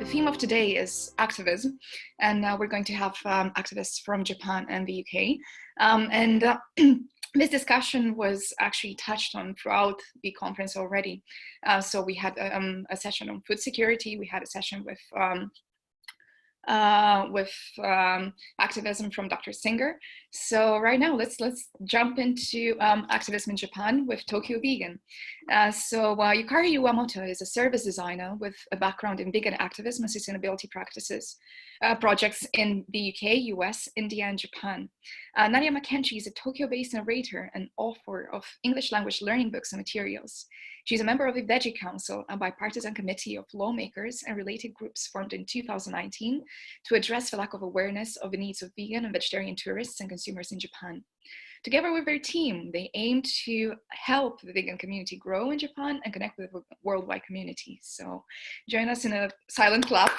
theme of today is activism, and we're going to have activists from Japan and the UK. This discussion was actually touched on throughout the conference already. So we had a session on food security, we had a session with activism from Dr. Singer. So right now, let's jump into activism in Japan with Tokyo Vegan. Yukari Iwamoto is a service designer with a background in vegan activism and sustainability practices projects in the UK, US, India, and Japan. Nadia McKechnie is a Tokyo-based narrator and author of English language learning books and materials. She's a member of the Veggy Council, a bi-partisan committee of lawmakers and related groups formed in 2019 to address the lack of awareness of the needs of vegan and vegetarian tourists and consumers in Japan. Together with their team, they aim to help the vegan community grow in Japan and connect with the worldwide community. So join us in a silent clap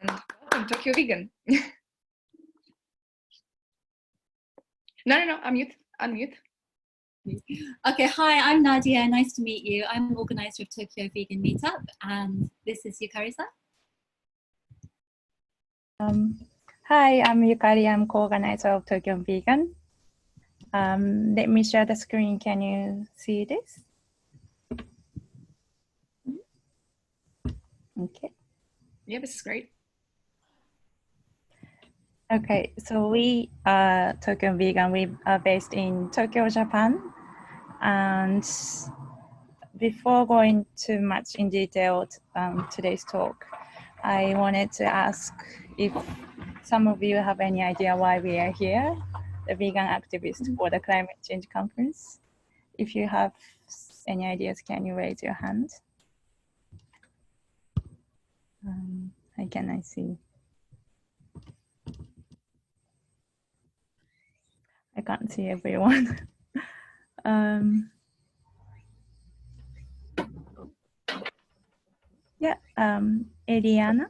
and welcome Tokyo Vegan. No, unmute. Okay, hi, I'm Nadia, nice to meet you. I'm an organizer of Tokyo Vegan Meetup, and this is Yukari-san. Hi, I'm Yukari, I'm co-organizer of Tokyo Vegan. Let me share the screen, can you see this? Okay. Yeah, this is great. Okay, so we are Tokyo Vegan. We are based in Tokyo, Japan. And before going too much in detail today's talk, I wanted to ask if some of you have any idea why we are here, the vegan activists for the climate change conference. If you have any ideas, can you raise your hand? How can I see? I can't see everyone. Eliana?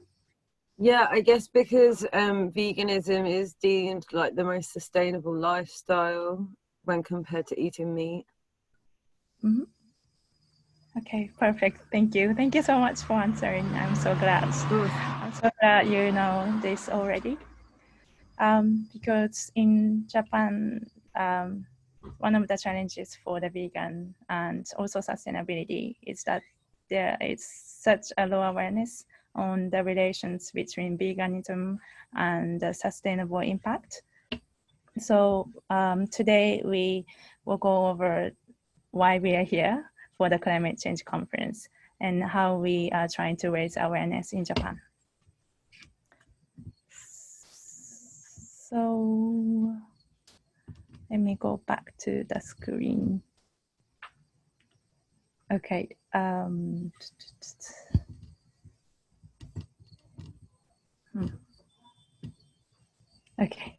Yeah, I guess because veganism is deemed like the most sustainable lifestyle when compared to eating meat. Mm-hmm. Okay, perfect. Thank you. Thank you so much for answering. I'm so glad. I'm so glad you know this already. Because in Japan, one of the challenges for the vegan and also sustainability is that there is such a low awareness on the relations between veganism and the sustainable impact. So today we will go over why we are here for the climate change conference and how we are trying to raise awareness in Japan. So let me go back to the screen. Okay. Okay.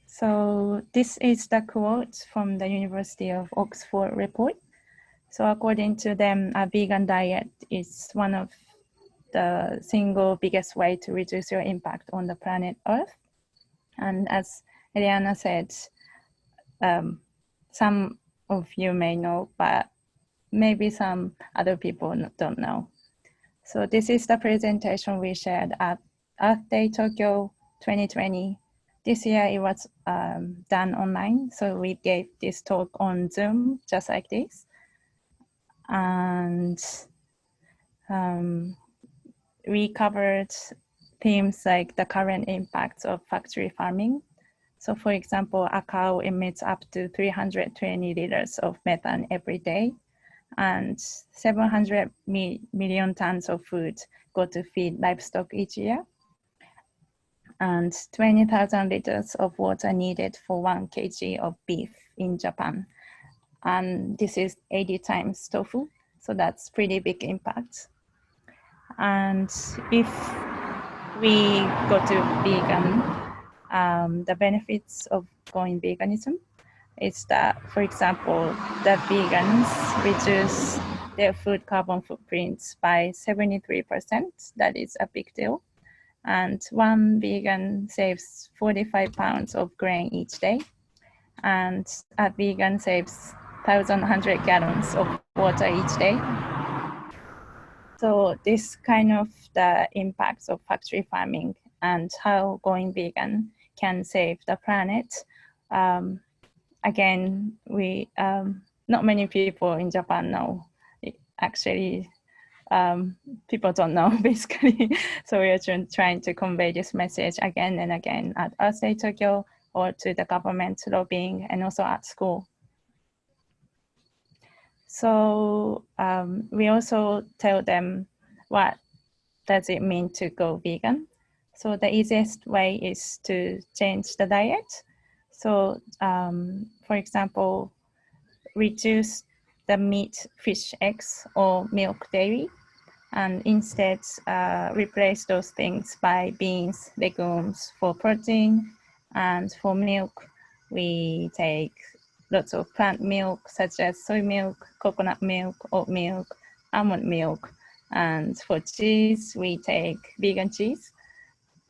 So this is the quote from the University of Oxford report. So according to them, a vegan diet is one of the single biggest way to reduce your impact on the planet Earth. And as Eliana said, some of you may know, but maybe some other people don't know. So this is the presentation we shared at Earth Day Tokyo 2020. This year it was done online. So we gave this talk on Zoom, just like this. And we covered themes like the current impacts of factory farming. So for example, a cow emits up to 320 liters of methane every day, and 700 million tons of food go to feed livestock each year, and 20,000 liters of water needed for 1 kg of beef in Japan. And this is 80 times tofu, so that's pretty big impact. And if we go to vegan, the benefits of going veganism is that, for example, the vegans reduce their food carbon footprints by 73%. That is a big deal. And one vegan saves 45 pounds of grain each day. And a vegan saves 1,100 gallons of water each day. So this kind of the impacts of factory farming and how going vegan can save the planet. Again, we not many people in Japan know. Actually, people don't know basically. So we are trying to convey this message again and again at Earth Day Tokyo or to the government lobbying and also at school. So we also tell them what does it mean to go vegan. So the easiest way is to change the diet. So for example, reduce the meat, fish, eggs, or milk dairy, and instead replace those things by beans, legumes for protein, and for milk, we take lots of plant milk such as soy milk, coconut milk, oat milk, almond milk, and for cheese, we take vegan cheese,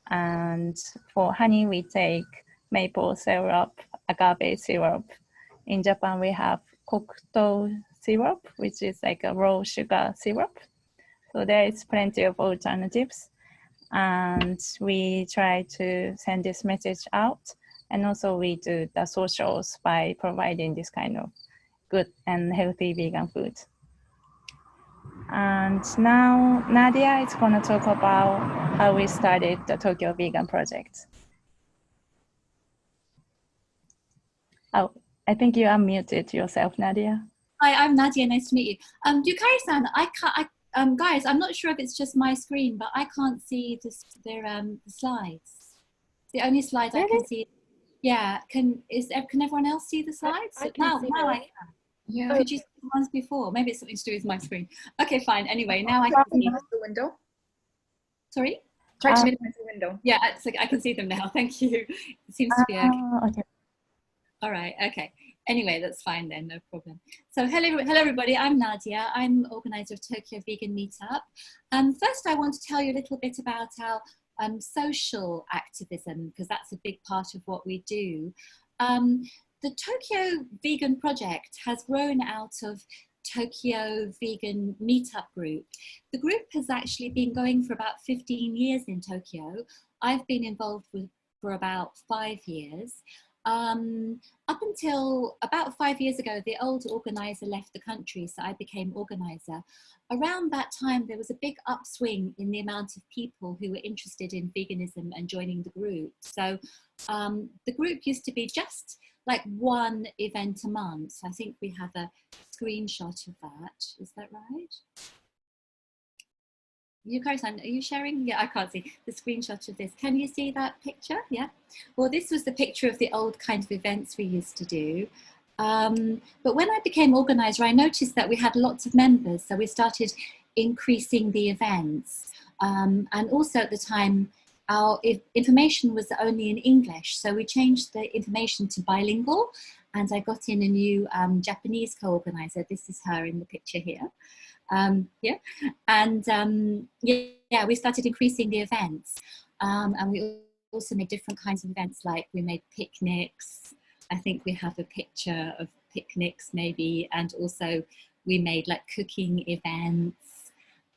and for honey, we take maple syrup, agave syrup. In Japan, we have kokuto syrup, which is like a raw sugar syrup. So there is plenty of alternatives, and we try to send this message out. And also we do the socials by providing this kind of good and healthy vegan food. And now Nadia is going to talk about how we started the Tokyo Vegan Project. Oh, I think you unmuted yourself, Nadia. Hi, I'm Nadia. Nice to meet you. Yukari-san, guys, I'm not sure if it's just my screen, but I can't see the slides. The only slides I can see. Yeah, can everyone else see the slides? Now I can. Yeah. Could you see the ones before? Maybe it's something to do with my screen. Okay, fine. Anyway, now I can see the window. Sorry? Try to minimize the window. Yeah, it's like I can see them now. Thank you. It seems to be okay. Okay. All right, okay. Anyway, that's fine then, no problem. So hello everybody, I'm Nadia. I'm organizer of Tokyo Vegan Meetup. First, I want to tell you a little bit about our social activism, because that's a big part of what we do. The Tokyo Vegan Project has grown out of Tokyo Vegan Meetup Group. The group has actually been going for about 15 years in Tokyo. I've been involved for about 5 years. Up until about 5 years ago, the old organizer left the country, so I became organizer. Around that time, there was a big upswing in the amount of people who were interested in veganism and joining the group. So the group used to be just like one event a month. I think we have a screenshot of that. Is that right? Yukari-san, are you sharing? Yeah, I can't see the screenshot of this. Can you see that picture? Yeah. Well, this was the picture of the old kind of events we used to do. But when I became organizer, I noticed that we had lots of members. So we started increasing the events. And also at the time, our information was only in English. So we changed the information to bilingual. And I got in a new Japanese co-organizer. This is her in the picture here. Yeah, and yeah, we started increasing the events, and we also made different kinds of events, like we made picnics. I think we have a picture of picnics maybe, and also we made like cooking events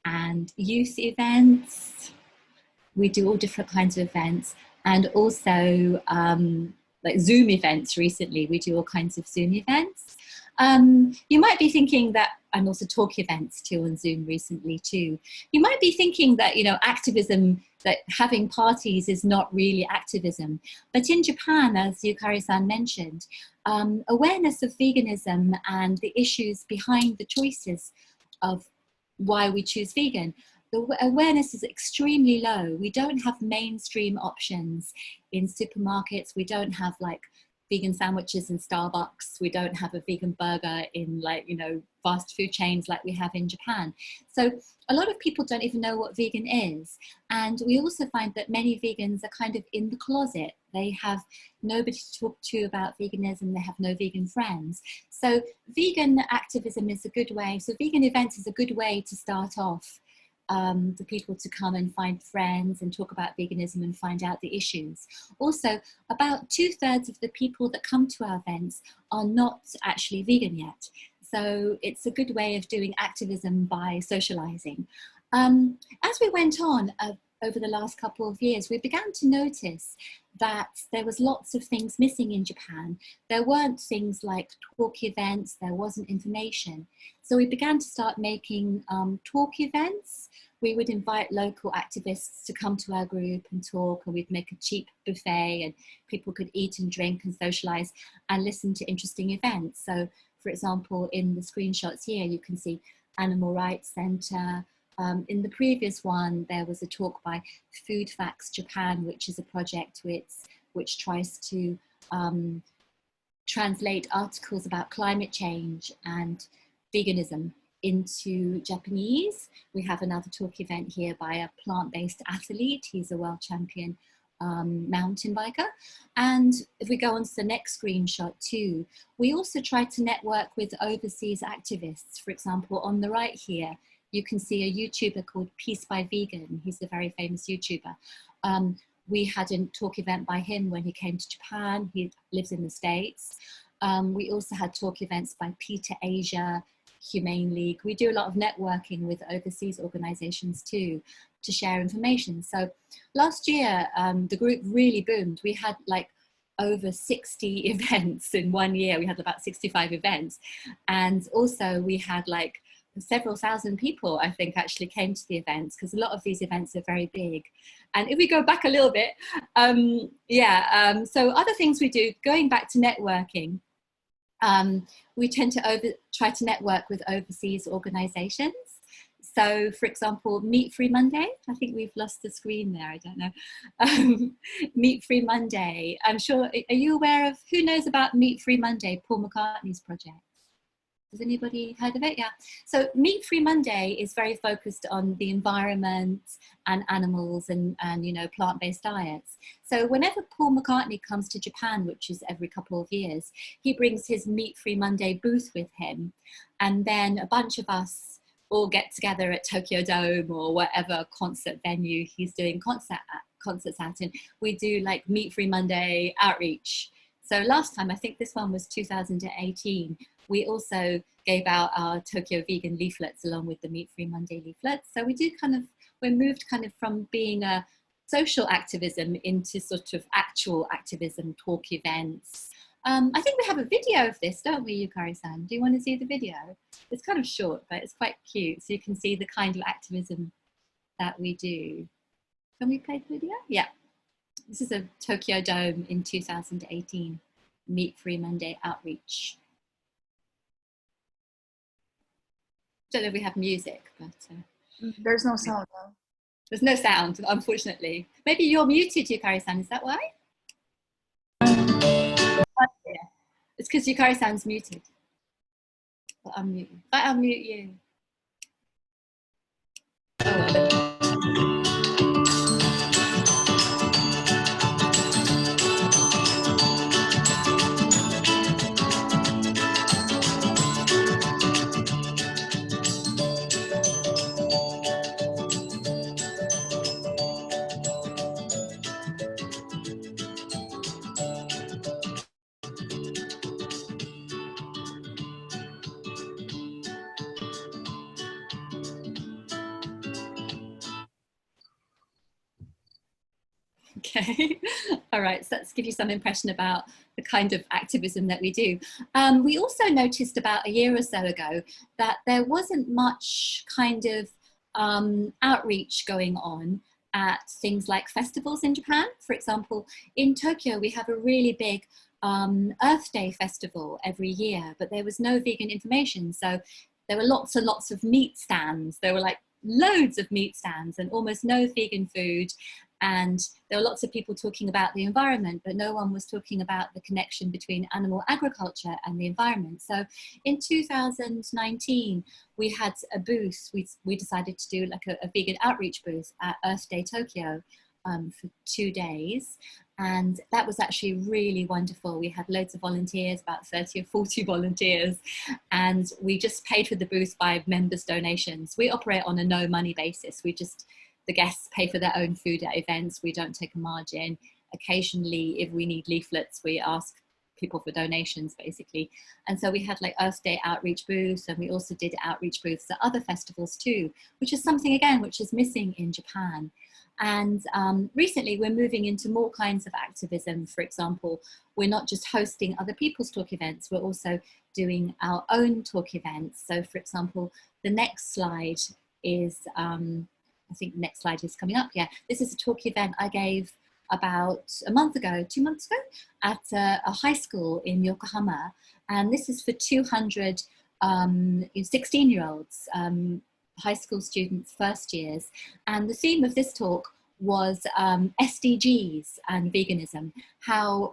and youth events. We do all different kinds of events, and also like Zoom events. Recently, we do all kinds of Zoom events. You might be thinking that, and also talk events too on Zoom recently too. You might be thinking that, you know, activism, that having parties is not really activism. But in Japan, as Yukari-san mentioned, awareness of veganism and the issues behind the choices of why we choose vegan, the awareness is extremely low. We don't have mainstream options in supermarkets. We don't have like vegan sandwiches in Starbucks. We don't have a vegan burger in, like, you know, fast food chains like we have in Japan. So a lot of people don't even know what vegan is. And we also find that many vegans are kind of in the closet. They have nobody to talk to about veganism. They have no vegan friends. So vegan activism is a good way. So vegan events is a good way to start off. For people to come and find friends and talk about veganism and find out the issues. Also, about 2/3 of the people that come to our events are not actually vegan yet. So it's a good way of doing activism by socializing. As we went on over the last couple of years, we began to notice that there was lots of things missing in Japan. There weren't things like talk events, there wasn't information. So we began to start making talk events. We would invite local activists to come to our group and talk, and we'd make a cheap buffet and people could eat and drink and socialize and listen to interesting events. So for example, in the screenshots here, you can see Animal Rights Center. In the previous one, there was a talk by Food Facts Japan, which is a project which tries to translate articles about climate change and veganism into Japanese. We have another talk event here by a plant-based athlete. He's a world champion mountain biker. And if we go on to the next screenshot too, we also try to network with overseas activists. For example, on the right here, you can see a YouTuber called Peace by Vegan. He's a very famous YouTuber. We had a talk event by him when he came to Japan. He lives in the States. We also had talk events by Peter Asia, Humane League. We do a lot of networking with overseas organizations too, to share information. So last year, the group really boomed. We had like over 60 events in 1 year. We had about 65 events. And also we had like several thousand people, I think, actually came to the events, because a lot of these events are very big. And if we go back a little bit, so other things we do, going back to networking, we tend to try to network with overseas organizations. So for example, Meat Free Monday, I think we've lost the screen there, I don't know. Meat Free Monday, I'm sure, are you aware of, who knows about Meat Free Monday, Paul McCartney's project? Has anybody heard of it? Yeah. So Meat Free Monday is very focused on the environment and animals and you know, plant-based diets. So whenever Paul McCartney comes to Japan, which is every couple of years, he brings his Meat Free Monday booth with him. And then a bunch of us all get together at Tokyo Dome or whatever concert venue he's doing concerts at, and we do like Meat Free Monday outreach. So last time, I think this one was 2018, we also gave out our Tokyo vegan leaflets along with the Meat Free Monday leaflets. So we do we moved from being a social activism into sort of actual activism, talk events. I think we have a video of this, don't we, Yukari-san? Do you want to see the video? It's kind of short, but it's quite cute. So you can see the kind of activism that we do. Can we play the video? Yeah. This is a Tokyo Dome in 2018, Meat Free Monday outreach. Don't know if we have music, but there's no sound though. There's no sound, unfortunately. Maybe you're muted, Yukari-san, is that why? It's because Yukari-san's muted. I'll unmute you. If I unmute you. Oh, okay, all right, so let's give you some impression about the kind of activism that we do. We also noticed about a year or so ago that there wasn't much kind of outreach going on at things like festivals in Japan. For example, in Tokyo, we have a really big Earth Day festival every year, but there was no vegan information. So there were lots and lots of meat stands. There were like loads of meat stands and almost no vegan food. And there were lots of people talking about the environment, but no one was talking about the connection between animal agriculture and the environment. So in 2019, we had a booth. We decided to do like a vegan outreach booth at Earth Day Tokyo for 2 days. And that was actually really wonderful. We had loads of volunteers, about 30 or 40 volunteers, and we just paid for the booth by members' donations. We operate on a no money basis. The guests pay for their own food at events. We don't take a margin. Occasionally, if we need leaflets, we ask people for donations basically. And so we had like Earth Day outreach booths, and we also did outreach booths at other festivals too, which is something again which is missing in Japan. And recently we're moving into more kinds of activism. For example, we're not just hosting other people's talk events, we're also doing our own talk events. So for example, the next slide is, I think the next slide is coming up. Yeah, this is a talk event I gave about a month ago, 2 months ago, at a high school in Yokohama. And this is for 200 16-year-olds, high school students, first years. And the theme of this talk was SDGs and veganism, how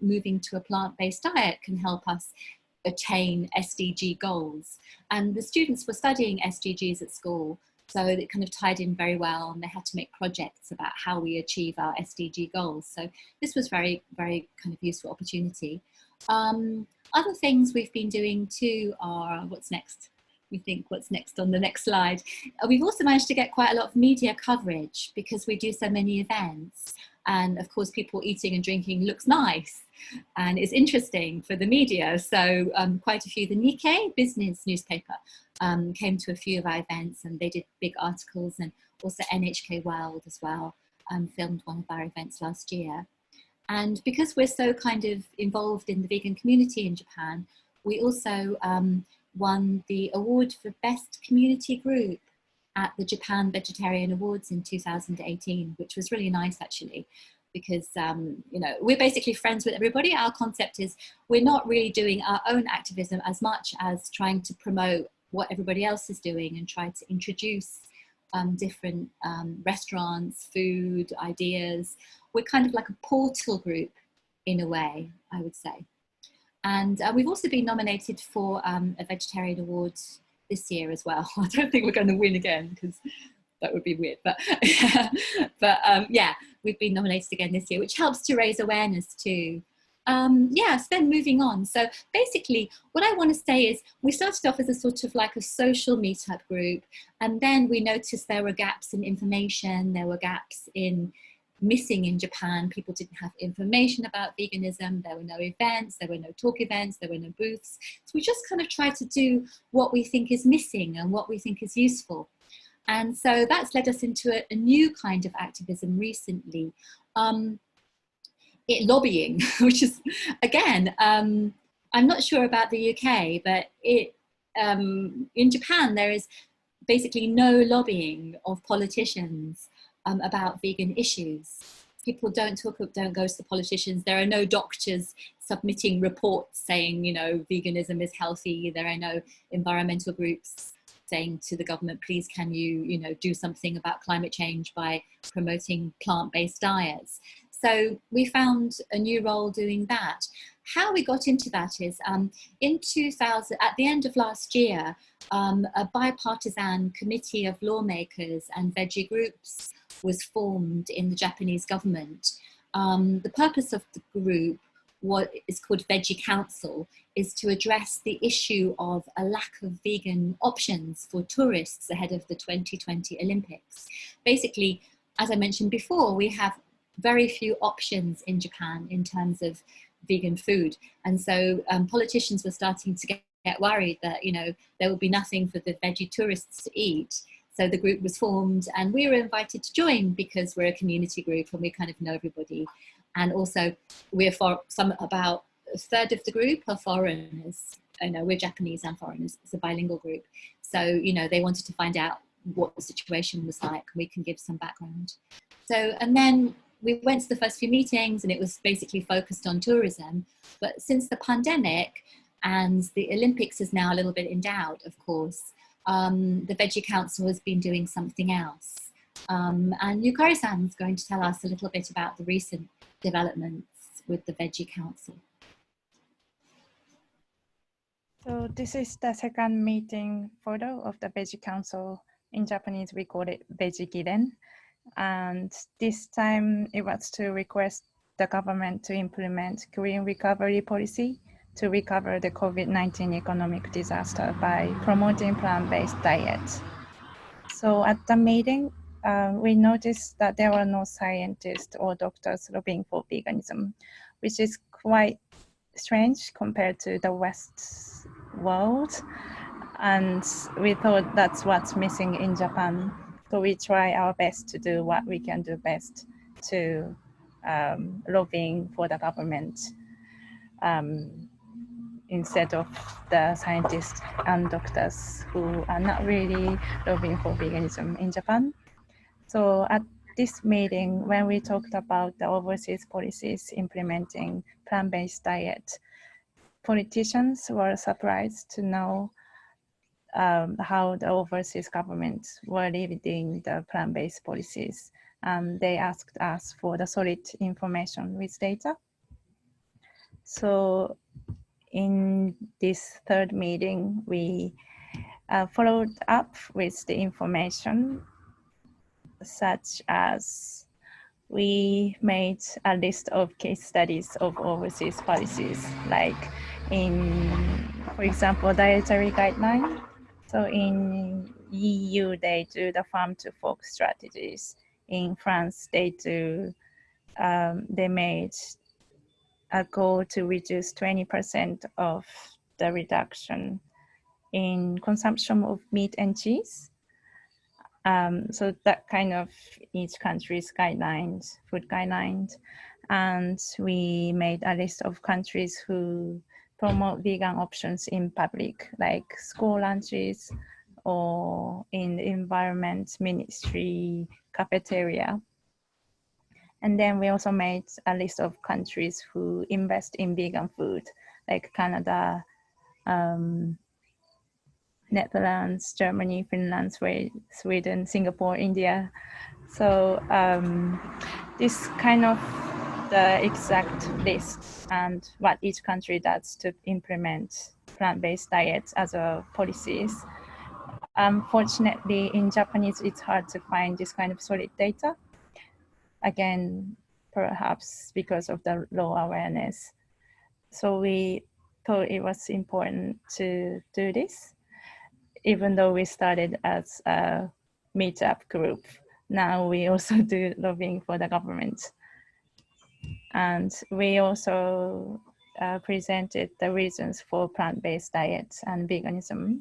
moving to a plant-based diet can help us attain SDG goals. And the students were studying SDGs at school, so it kind of tied in very well, and they had to make projects about how we achieve our SDG goals. So this was very, very kind of useful opportunity. Other things we've been doing too are, what's next? We think what's next on the next slide. We've also managed to get quite a lot of media coverage because we do so many events. And of course, people eating and drinking looks nice and it's interesting for the media. So quite a few, the Nikkei business newspaper came to a few of our events, and they did big articles, and also NHK World as well filmed one of our events last year. And because we're so kind of involved in the vegan community in Japan, we also won the award for Best Community Group at the Japan Vegetarian Awards in 2018, which was really nice actually, because you know, we're basically friends with everybody. Our concept is we're not really doing our own activism as much as trying to promote what everybody else is doing and try to introduce different restaurants, food, ideas. We're kind of like a portal group in a way, I would say. And we've also been nominated for a vegetarian award this year as well. I don't think we're going to win again because that would be weird, but yeah, we've been nominated again this year, which helps to raise awareness too. Yeah, so then moving on. So basically what I want to say is we started off as a sort of like a social meetup group, and then we noticed there were gaps in information, there were gaps in missing in Japan. People didn't have information about veganism, there were no events, there were no talk events, there were no booths. So we just kind of tried to do what we think is missing and what we think is useful. And so that's led us into a new kind of activism recently. Lobbying, which is, again, I'm not sure about the UK, but in Japan, there is basically no lobbying of politicians about vegan issues. People don't go to the politicians. There are no doctors submitting reports saying, you know, veganism is healthy. There are no environmental groups saying to the government, please can you, you know, do something about climate change by promoting plant-based diets. So we found a new role doing that. How we got into that is in 2000, at the end of last year, a bi-partisan committee of lawmakers and veggie groups was formed in the Japanese government. The purpose of the group, what is called Veggy Council, is to address the issue of a lack of vegan options for tourists ahead of the 2020 Olympics. Basically, as I mentioned before, we have very few options in Japan in terms of vegan food. And so politicians were starting to get worried that, you know, there would be nothing for the veggie tourists to eat. So the group was formed, and we were invited to join because we're a community group and we kind of know everybody. And also we're about a third of the group are foreigners. I know we're Japanese and foreigners. It's a bilingual group. So, you know, they wanted to find out what the situation was like. We can give some background. So, and then we went to the first few meetings and it was basically focused on tourism. But since the pandemic and the Olympics is now a little bit in doubt, of course, the Veggie Council has been doing something else. And Yukari-san is going to tell us a little bit about the recent developments with the Veggie Council. So this is the second meeting photo of the Veggie Council. In Japanese, we call it Veggie Giren. And this time it was to request the government to implement green recovery policy to recover the COVID-19 economic disaster by promoting plant-based diet. So at the meeting, we noticed that there were no scientists or doctors lobbying for veganism, which is quite strange compared to the West world. And we thought that's what's missing in Japan. So we try our best to do what we can do best to lobbying for the government instead of the scientists and doctors who are not really lobbying for veganism in Japan. So at this meeting, when we talked about the overseas policies implementing plant-based diet, politicians were surprised to know how the overseas governments were leading the plant-based policies. They asked us for the solid information with data. So in this third meeting, we followed up with the information such as we made a list of case studies of overseas policies, like for example, dietary guideline. So in EU, they do the farm to fork strategies. In France, they made a goal to reduce 20% of the reduction in consumption of meat and cheese. So that kind of each country's guidelines, food guidelines. And we made a list of countries who promote vegan options in public, like school lunches or in the environment ministry cafeteria. And then we also made a list of countries who invest in vegan food, like Canada, Netherlands, Germany, Finland, Sweden, Singapore, India. So this kind of the exact list and what each country does to implement plant-based diets as a policies. Unfortunately, in Japanese, it's hard to find this kind of solid data. Again, perhaps because of the low awareness. So we thought it was important to do this, even though we started as a meetup group. Now we also do lobbying for the government. And we also presented the reasons for plant-based diets and veganism.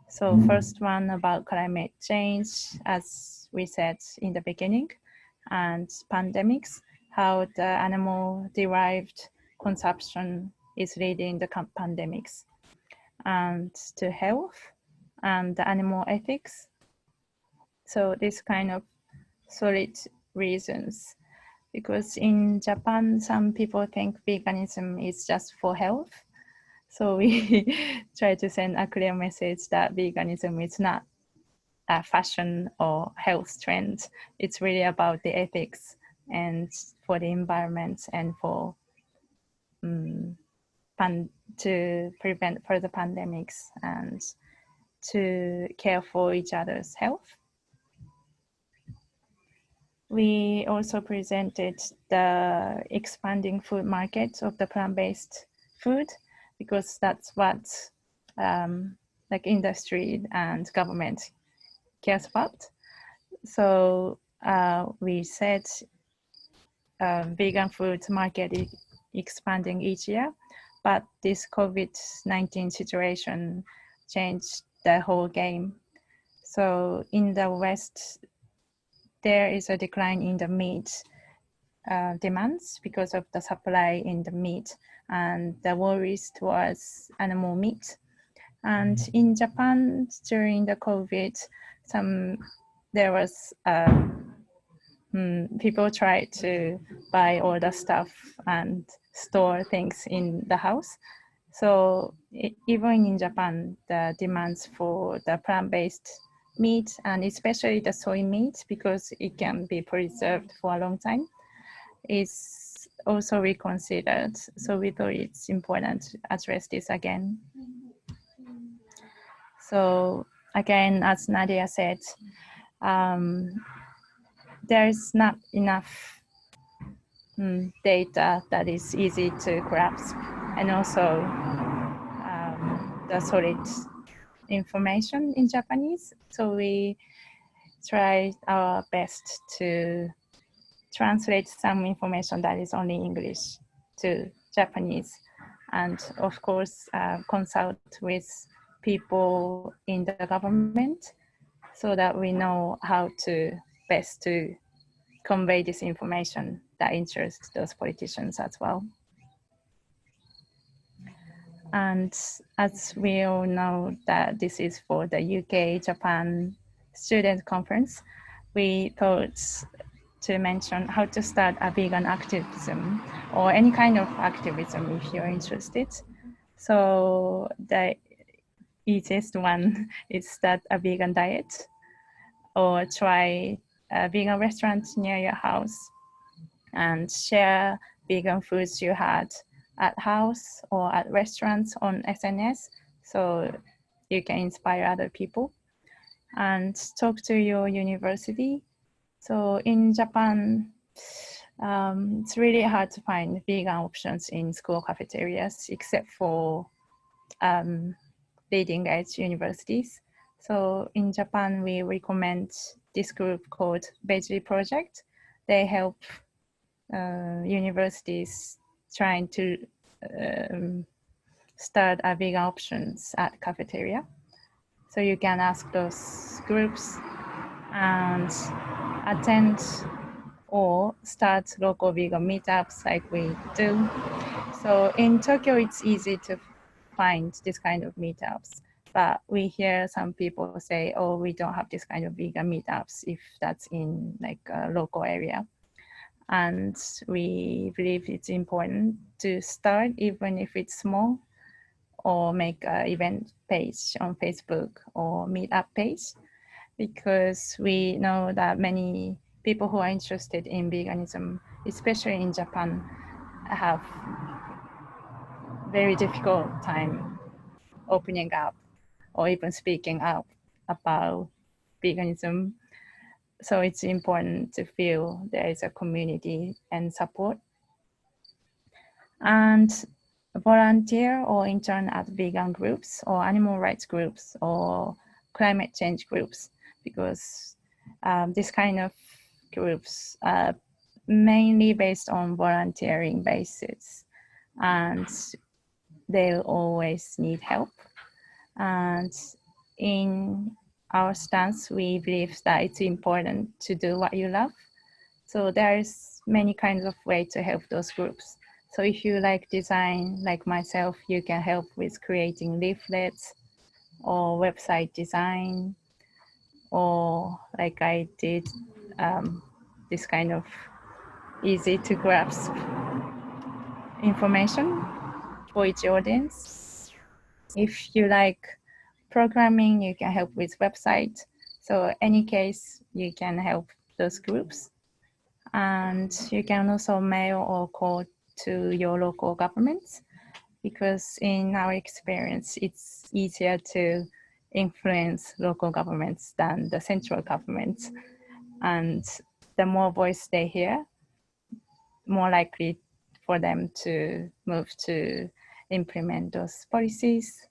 So first one about climate change, as we said in the beginning, and pandemics, how the animal-derived consumption is leading the pandemics, and to health and the animal ethics. So this kind of solid reasons, because in Japan, some people think veganism is just for health. So we try to send a clear message that veganism is not a fashion or health trend. It's really about the ethics and for the environment and for to prevent further pandemics and to care for each other's health. We also presented the expanding food market of the plant-based food, because that's what like industry and government cares about. So we said vegan food market is expanding each year, but this COVID-19 situation changed the whole game. So in the West, there is a decline in the meat demands because of the supply in the meat and the worries towards animal meat. And in Japan, during the COVID, there was people tried to buy all the stuff and store things in the house. So even in Japan, the demands for the plant-based meat, and especially the soy meat, because it can be preserved for a long time, is also reconsidered. So we thought it's important to address this again. So again, as Nadia said, there's not enough data that is easy to grasp, and also the solid information in Japanese. So we tried our best to translate some information that is only English to Japanese. and of course consult with people in the government so that we know how to best to convey this information that interests those politicians as well. And as we all know that this is for the UK-Japan student conference, we thought to mention how to start a vegan activism or any kind of activism if you're interested. So the easiest one is start a vegan diet or try a vegan restaurant near your house and share vegan foods you had at house or at restaurants on SNS so you can inspire other people, and talk to your university. So in Japan, it's really hard to find vegan options in school cafeterias except for leading edge universities. So in Japan, we recommend this group called Veggy Project. They help universities trying to start a vegan options at cafeteria. So you can ask those groups and attend or start local vegan meetups like we do. So in Tokyo, it's easy to find this kind of meetups, but we hear some people say, oh, we don't have this kind of vegan meetups if that's in like a local area. And we believe it's important to start, even if it's small, or make an event page on Facebook or meetup page, because we know that many people who are interested in veganism, especially in Japan, have very difficult time opening up or even speaking up about veganism. So it's important to feel there is a community and support. And volunteer or intern at vegan groups or animal rights groups or climate change groups, because this kind of groups are mainly based on volunteering basis and they'll always need help. And in our stance, we believe that it's important to do what you love. So there's many kinds of ways to help those groups. So if you like design, like myself, you can help with creating leaflets or website design, or like I did, this kind of easy to grasp information for each audience. If you like programming, you can help with website. So any case, you can help those groups. And you can also mail or call to your local governments, because in our experience, it's easier to influence local governments than the central governments. And the more voice they hear, more likely for them to move to implement those policies.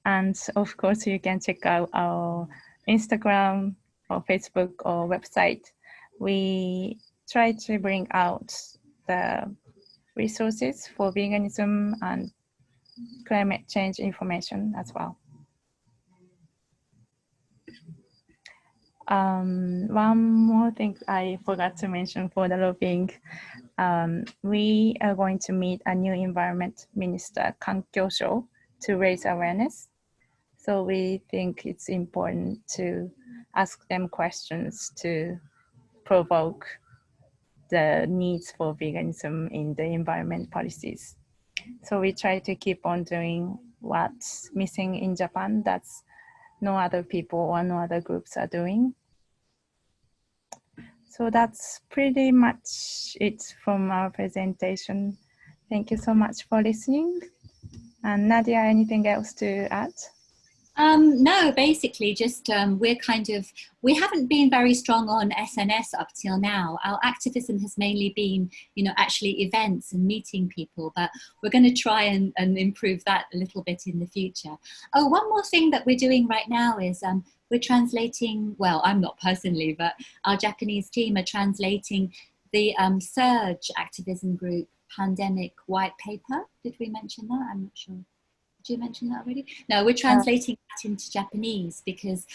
And of course, you can check out our Instagram or Facebook or website. We try to bring out the resources for veganism and climate change information as well. One more thing I forgot to mention for the lobbying. We are going to meet a new environment minister, Kankyosho, to raise awareness. So we think it's important to ask them questions to provoke the needs for veganism in the environment policies. So we try to keep on doing what's missing in Japan that's no other people or no other groups are doing. So that's pretty much it from our presentation. Thank you so much for listening. And Nadia, anything else to add? No, basically just we haven't been very strong on SNS up till now. Our activism has mainly been, actually events and meeting people, but we're going to try and improve that a little bit in the future. Oh, one more thing that we're doing right now is we're translating, well, I'm not personally, but our Japanese team are translating the Surge activism group pandemic white paper. Did we mention that? I'm not sure. Did you mention that already? No, we're translating that into Japanese because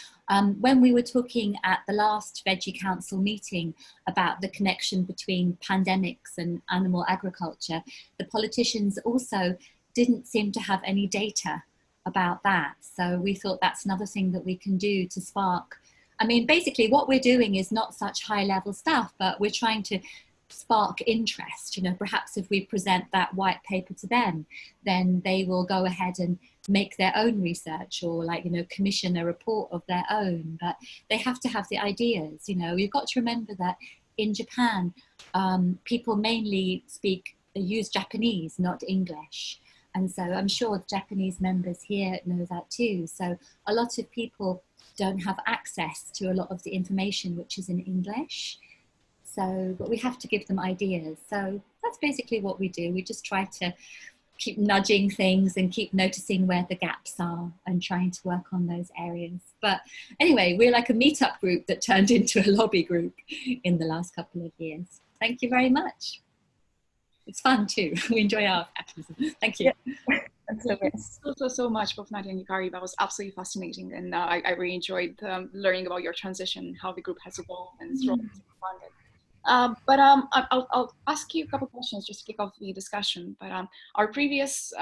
when we were talking at the last Veggy Council meeting about the connection between pandemics and animal agriculture, the politicians also didn't seem to have any data about that. So we thought that's another thing that we can do to spark. I mean, basically what we're doing is not such high level stuff, but we're trying to spark interest. You know, perhaps if we present that white paper to them, then they will go ahead and make their own research or, like, you know, commission a report of their own. But they have to have the ideas. You know, you've got to remember that in Japan, people mainly use Japanese, not English. And so I'm sure the Japanese members here know that too. So a lot of people don't have access to a lot of the information which is in English. So, but we have to give them ideas. So that's basically what we do. We just try to keep nudging things and keep noticing where the gaps are and trying to work on those areas. But anyway, we're like a meetup group that turned into a lobby group in the last couple of years. Thank you very much. It's fun too. We enjoy our activism. Thank you. Yeah. Thank you so much, both Nadia and Yukari. That was absolutely fascinating, and I really enjoyed learning about your transition, how the group has evolved and its role as expanded. I'll ask you a couple questions just to kick off the discussion. But our previous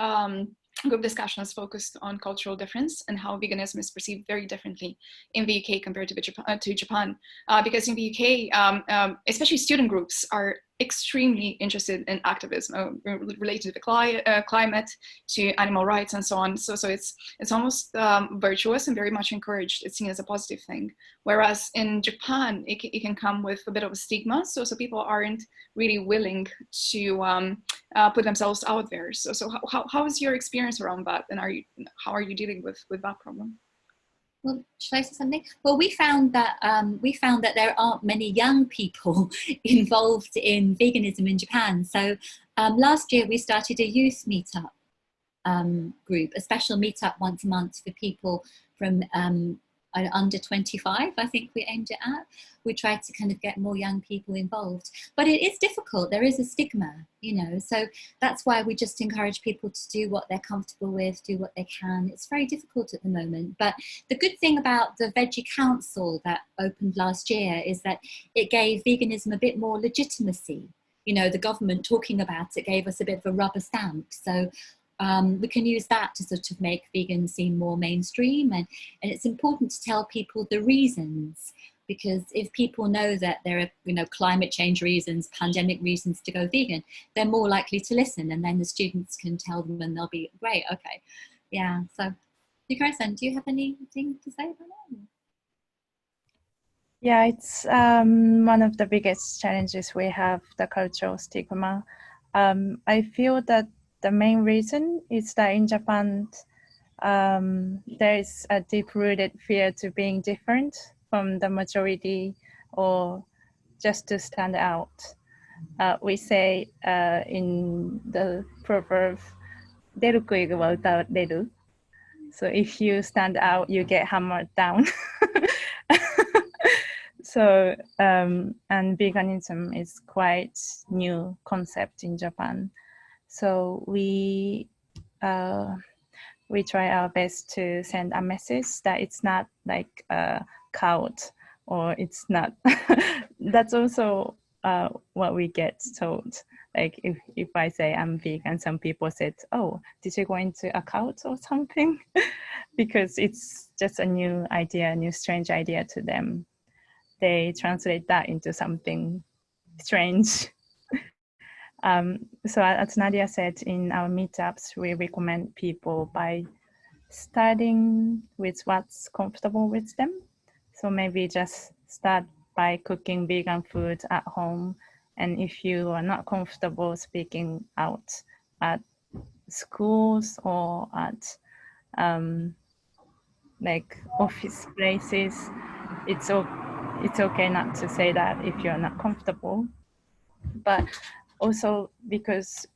group discussion is focused on cultural difference and how veganism is perceived very differently in the UK compared to Japan. Because in the UK, especially student groups are extremely interested in activism related to the climate, to animal rights, and so on. So it's almost virtuous and very much encouraged. It's seen as a positive thing. Whereas in Japan, it can come with a bit of a stigma. So people aren't really willing to put themselves out there. So how is your experience around that, and how are you dealing with that problem? Well, should I say something? Well, we found that there aren't many young people involved in veganism in Japan. So last year we started a youth meetup group, a special meetup once a month for people from under 25, I think we aimed it at. We tried to kind of get more young people involved, but it is difficult. There is a stigma, you know, so that's why we just encourage people to do what they're comfortable with, do what they can. It's very difficult at the moment, but the good thing about the Veggy Council that opened last year is that it gave veganism a bit more legitimacy. You know, the government talking about it gave us a bit of a rubber stamp. So we can use that to sort of make vegan seem more mainstream, and it's important to tell people the reasons, because if people know that there are, you know, climate change reasons, pandemic reasons to go vegan, they're more likely to listen, and then the students can tell them and they'll be great. Okay, yeah. So Yukari-san, do you have anything to say about that? Yeah, it's one of the biggest challenges we have, the cultural stigma. I feel that the main reason is that in Japan, there is a deep-rooted fear to being different from the majority or just to stand out. We say in the proverb, 出る杭は打たれる. So if you stand out, you get hammered down. So, and veganism is quite new concept in Japan. So we try our best to send a message that it's not like a cult, or it's not. That's also what we get told. Like if I say I'm vegan, some people said, "Oh, did you go into a cult or something?" Because it's just a new idea, a new strange idea to them. They translate that into something strange. So as Nadia said, in our meetups, we recommend people by starting with what's comfortable with them. So maybe just start by cooking vegan food at home. And if you are not comfortable speaking out at schools or at like office places, it's okay not to say that if you're not comfortable. But also because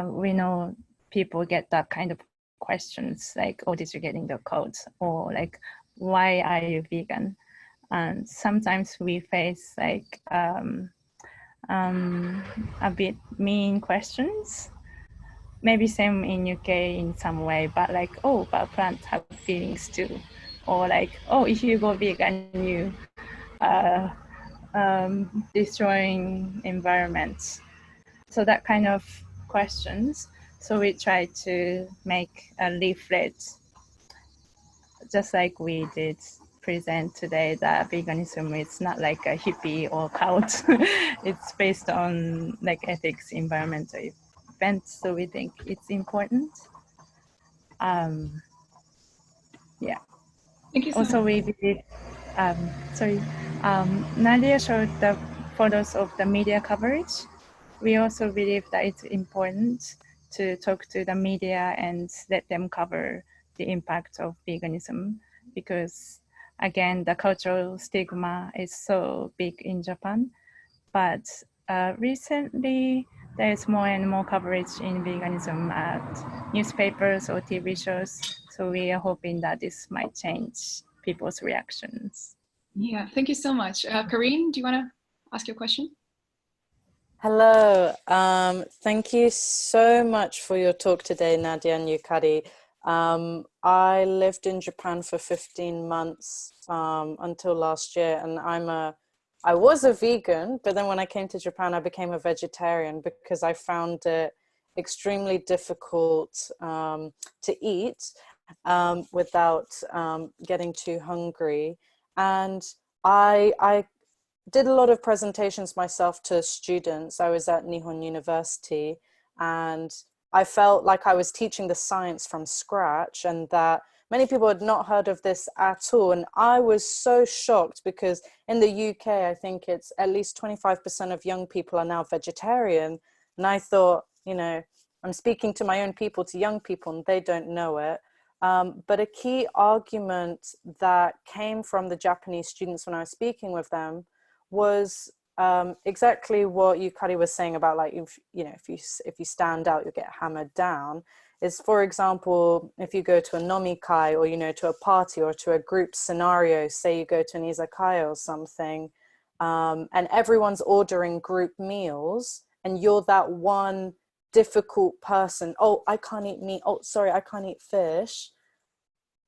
we know people get that kind of questions like, oh, did you get in the cult? Or like, why are you vegan? And sometimes we face like a bit mean questions. Maybe same in UK in some way, but like, oh, but plants have feelings too. Or like, oh, if you go vegan, you destroying environments. So that kind of questions. So we try to make a leaflet, just like we did present today, that veganism is not like a hippie or cult. It's based on like ethics, environmental events. So we think it's important. Yeah. Thank you so Also, much. we believe, Nadia showed the photos of the media coverage. We also believe that it's important to talk to the media and let them cover the impact of veganism, because again, the cultural stigma is so big in Japan. But recently, there's more and more coverage in veganism at newspapers or TV shows. So we are hoping that this might change people's reactions. Yeah, thank you so much. Karine, do you want to ask your question? Hello. Thank you so much for your talk today, Nadia and Yukari. I lived in Japan for 15 months until last year, and I was a vegan, but then when I came to Japan, I became a vegetarian because I found it extremely difficult to eat without getting too hungry. And I did a lot of presentations myself to students. I was at Nihon University, and I felt like I was teaching the science from scratch, and that many people had not heard of this at all. And I was so shocked because in the UK, I think it's at least 25% of young people are now vegetarian. And I thought, you know, I'm speaking to my own people, to young people, and they don't know it. But a key argument that came from the Japanese students when I was speaking with them was exactly what Yukari was saying about, like, if you stand out, you get hammered down. Is, for example, if you go to a nomikai, or to a party or to a group scenario, say you go to an izakaya or something, and everyone's ordering group meals, and you're that one difficult person. Oh, I can't eat meat. Oh, sorry, I can't eat fish.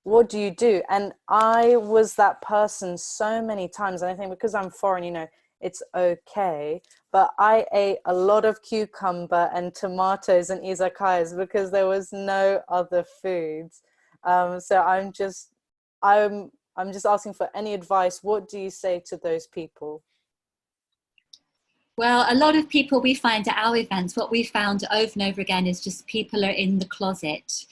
What do you do? And I was that person so many times. And I think because I'm foreign, it's okay. But I ate a lot of cucumber and tomatoes and izakayas because there was no other foods. So I'm just asking for any advice. What do you say to those people? Well, a lot of people we find at our events, what we found over and over again is just people are in the closet.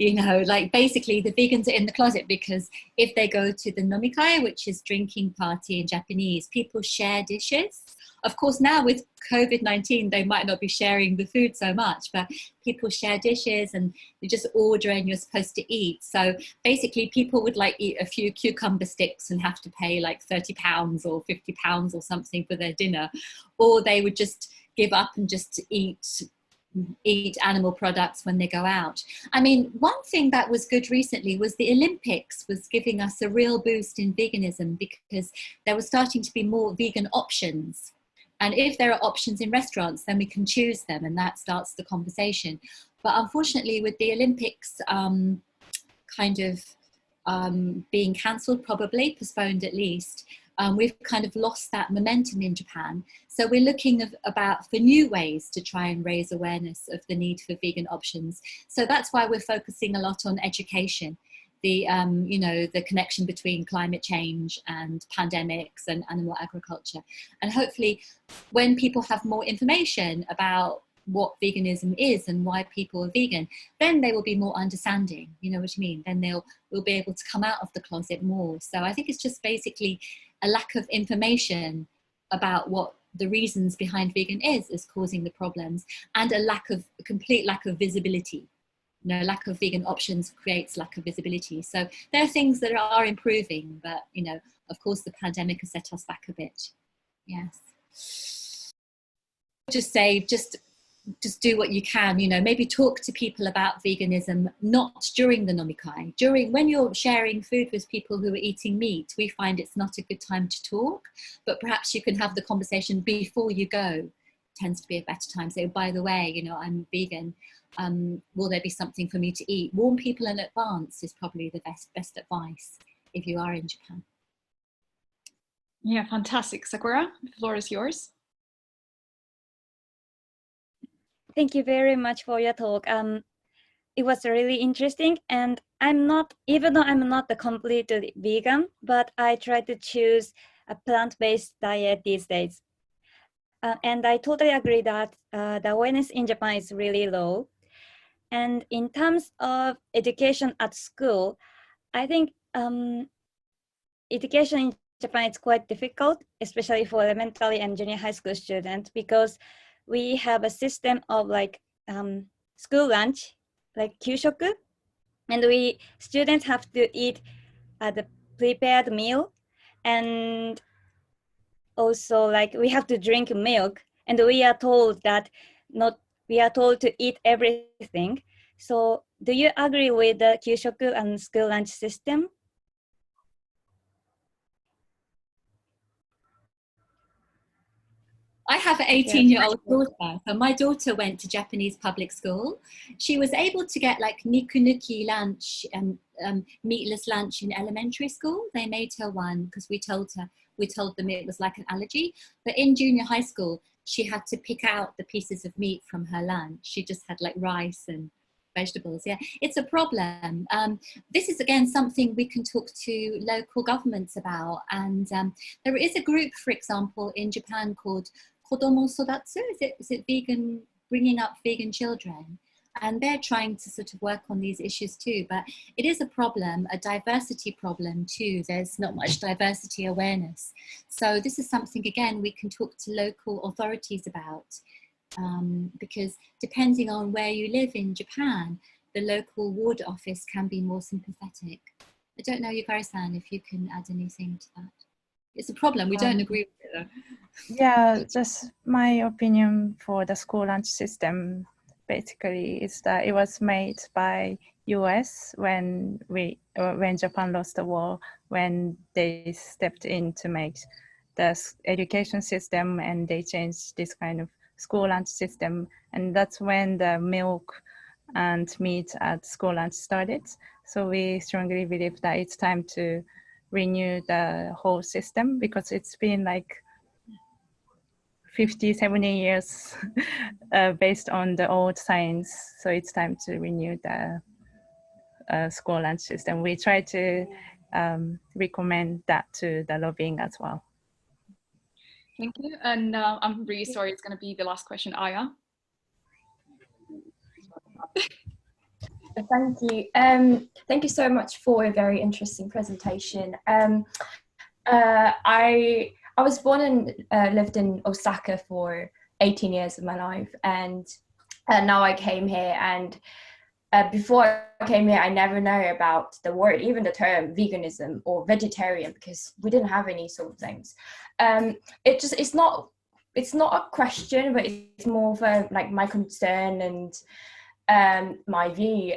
Like basically the vegans are in the closet because if they go to the nomikai, which is drinking party in Japanese, people share dishes. Of course, now with COVID-19, they might not be sharing the food so much, but people share dishes and you just order and you're supposed to eat. So basically people would like eat a few cucumber sticks and have to pay like £30 or £50 or something for their dinner. Or they would just give up and just eat animal products when they go out. I mean, one thing that was good recently was the Olympics was giving us a real boost in veganism because there were starting to be more vegan options. And if there are options in restaurants, then we can choose them, and that starts the conversation. But unfortunately, with the Olympics being cancelled, probably postponed at least, we've kind of lost that momentum in Japan. So we're looking for new ways to try and raise awareness of the need for vegan options. So that's why we're focusing a lot on education. The connection between climate change and pandemics and animal agriculture. And hopefully when people have more information about what veganism is and why people are vegan, then they will be more understanding, you know what I mean? Then we'll be able to come out of the closet more. So I think it's just basically a lack of information about what the reasons behind vegan is causing the problems, and a complete lack of visibility. Lack of vegan options creates lack of visibility. So there are things that are improving, but of course the pandemic has set us back a bit. Yes. Just just do what you can, you know, maybe talk to people about veganism, not during the nomikai. When you're sharing food with people who are eating meat, we find it's not a good time to talk, but perhaps you can have the conversation before you go. Tends to be a better time. So, by the way, you know, I'm vegan. Will there be something for me to eat? Warn people in advance is probably the best advice if you are in Japan. Yeah, fantastic. Sakura, the floor is yours. Thank you very much for your talk. It was really interesting, and even though I'm not a completely vegan, but I try to choose a plant-based diet these days. And I totally agree that the awareness in Japan is really low. And in terms of education at school, I think education in Japan is quite difficult, especially for elementary and junior high school students, because we have a system of like school lunch, like kyushoku, and students have to eat the prepared meal, and also like we have to drink milk, and we are told to eat everything. So do you agree with the kyushoku and school lunch system? I have an 18-year-old daughter. So my daughter went to Japanese public school. She was able to get like nikunuki lunch and meatless lunch in elementary school. They made her one because we told them it was like an allergy. But in junior high school, she had to pick out the pieces of meat from her lunch. She just had like rice and vegetables. Yeah, it's a problem. This is again something we can talk to local governments about. And there is a group, for example, in Japan called Kodomo Sodatsu. Is it vegan, bringing up vegan children? And they're trying to sort of work on these issues too. But it is a problem, a diversity problem too. There's not much diversity awareness. So this is something, again, we can talk to local authorities about. Because depending on where you live in Japan, the local ward office can be more sympathetic. I don't know, Yukari-san, if you can add anything to that. It's a problem, we don't agree with it though. Yeah, just my opinion for the school lunch system basically is that it was made by US when Japan lost the war, when they stepped in to make the education system, and they changed this kind of school lunch system, and that's when the milk and meat at school lunch started. So we strongly believe that it's time to renew the whole system, because it's been like 50, 70 years based on the old science. So it's time to renew the school lunch system. We try to recommend that to the lobbying as well. Thank you. And I'm really sorry, it's going to be the last question, Aya. Thank you. Thank you so much for a very interesting presentation. I was born and lived in Osaka for 18 years of my life, and now I came here, and before I came here, I never knew about the word, even the term veganism or vegetarian, because we didn't have any sort of things. It's not a question, but it's more of a, like, my concern and my view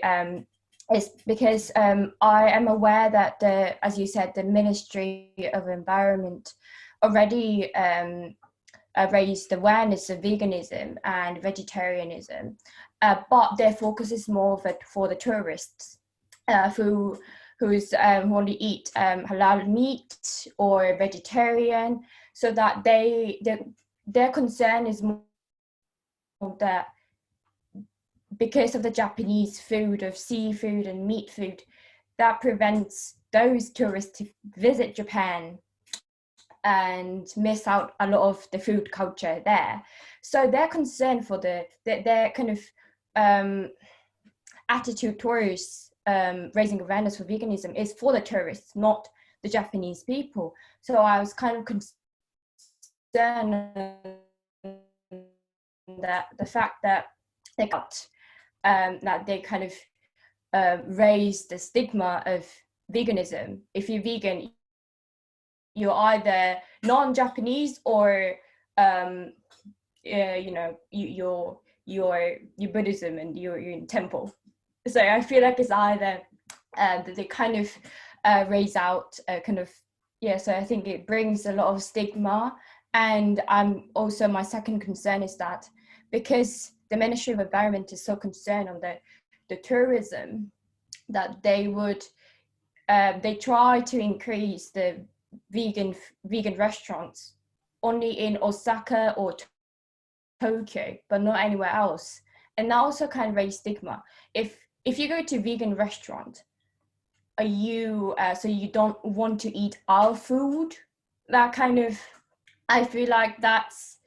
is because I am aware that as you said, the Ministry of Environment already raised awareness of veganism and vegetarianism, but their focus is more for the tourists who only eat halal meat or vegetarian, so that their concern is more that because of the Japanese food of seafood and meat food, that prevents those tourists to visit Japan and miss out a lot of the food culture there. So their concern for their kind of attitude towards raising awareness for veganism is for the tourists, not the Japanese people. So I was kind of concerned that the fact that they kind of raise the stigma of veganism. If you're vegan, you're either non-Japanese or you know, your Buddhism and your temple. So I feel like it's either that they kind of raise out kind of, yeah, so I think it brings a lot of stigma. And also my second concern is that because the Ministry of Environment is so concerned on the tourism, that they would they try to increase the vegan restaurants only in Osaka or Tokyo, but not anywhere else. And that also kind of raise stigma. If you go to a vegan restaurant, are you so you don't want to eat our food? That kind of, I feel like that's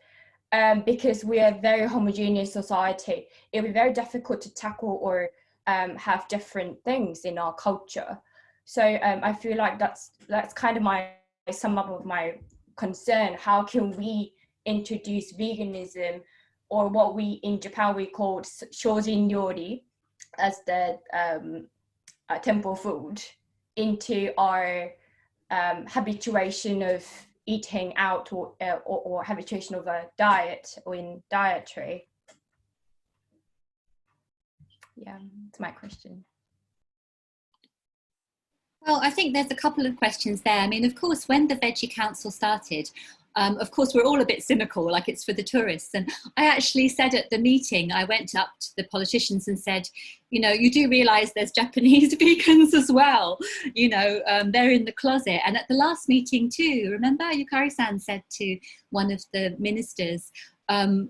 because we are a very homogeneous society. It would be very difficult to tackle or have different things in our culture. So I feel like that's kind of some of my concern. How can we introduce veganism, or what we in Japan we called shojin ryori, as the temple food, into our habituation of eating out, or habituation of a diet or in dietary? Yeah, it's my question. Well, I think there's a couple of questions there. I mean, of course, when the Veggy Council started, of course, we're all a bit cynical, like it's for the tourists. And I actually said at the meeting, I went up to the politicians and said, you know, you do realize there's Japanese vegans as well. You know, they're in the closet. And at the last meeting too, remember, Yukari-san said to one of the ministers,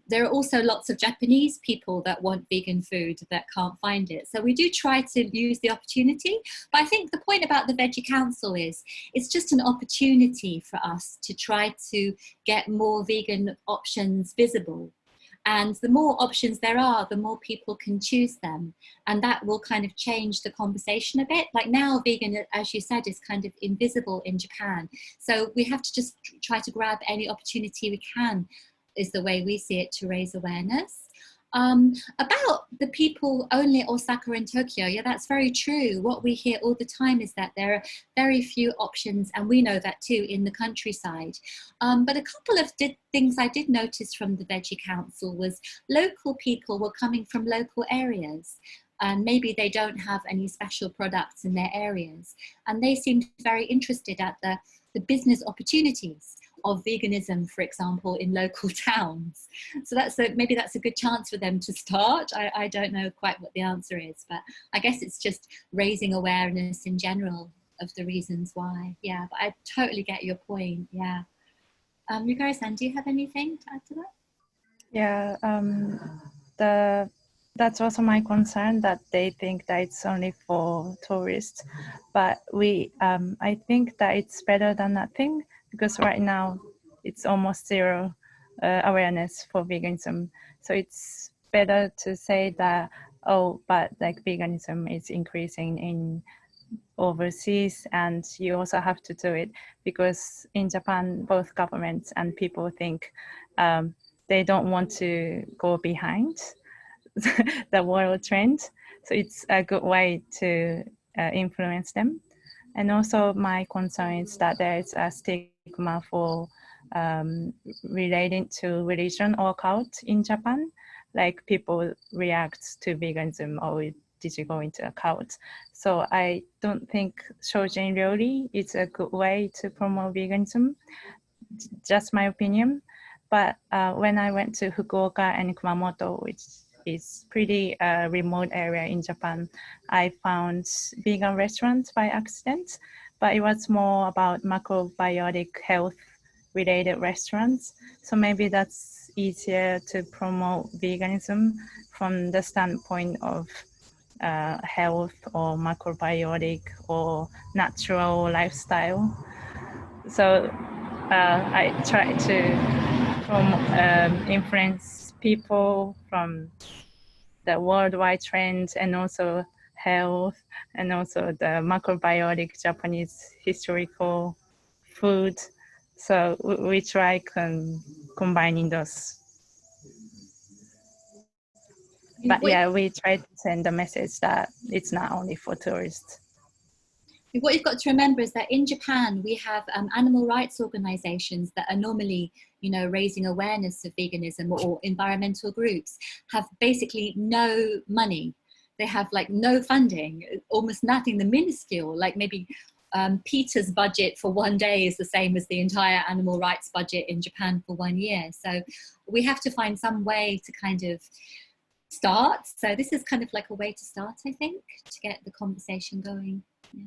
there are also lots of Japanese people that want vegan food that can't find it. So we do try to use the opportunity. But I think the point about the Veggy Council is it's just an opportunity for us to try to get more vegan options visible. And the more options there are, the more people can choose them. And that will kind of change the conversation a bit. Like now, vegan, as you said, is kind of invisible in Japan. So we have to just try to grab any opportunity we can, is the way we see it, to raise awareness. About the people only Osaka and Tokyo, yeah, that's very true. What we hear all the time is that there are very few options, and we know that too, in the countryside. But a couple of things I did notice from the Veggy Council was local people were coming from local areas, and maybe they don't have any special products in their areas, and they seemed very interested at the business opportunities of veganism, for example, in local towns. So maybe that's a good chance for them to start. I don't know quite what the answer is, but I guess it's just raising awareness in general of the reasons why. Yeah, but I totally get your point. Yeah. Yukari-san, do you have anything to add to that? Yeah, that's also my concern, that they think that it's only for tourists. But I think that it's better than nothing, because right now it's almost zero awareness for veganism. So it's better to say that, oh, but like veganism is increasing in overseas, and you also have to do it, because in Japan, both governments and people think they don't want to go behind the world trend. So it's a good way to influence them. And also my concern is that there is a stigma for relating to religion or cult in Japan. Like people react to veganism, or did you go into a cult? So I don't think shojin ryori is a good way to promote veganism, just my opinion. But when I went to Fukuoka and Kumamoto, which is pretty remote area in Japan, I found vegan restaurants by accident, but it was more about macrobiotic health related restaurants. So maybe that's easier to promote veganism from the standpoint of health or macrobiotic or natural lifestyle. So I try to influence people from the worldwide trends, and also health, and also the macrobiotic Japanese historical food. So we try combining those. But yeah, we try to send the message that it's not only for tourists. What you've got to remember is that in Japan, we have animal rights organizations that are normally, you know, raising awareness of veganism, or environmental groups have basically no money. They have like no funding, almost nothing, the minuscule, like maybe Peter's budget for one day is the same as the entire animal rights budget in Japan for 1 year. So we have to find some way to kind of start. So this is kind of like a way to start, I think, to get the conversation going. Yeah.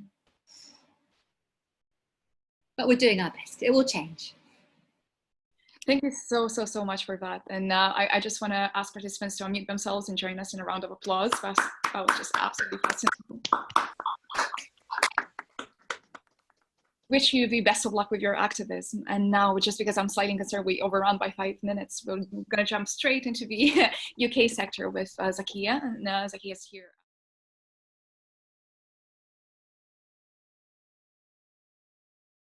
But we're doing our best. It will change. Thank you so much for that. And I just want to ask participants to unmute themselves and join us in a round of applause. That was just absolutely fascinating. Wish you the best of luck with your activism. And now, just because I'm slightly concerned we overrun by 5 minutes, we're going to jump straight into the UK sector with Zakia. And Zakia is here.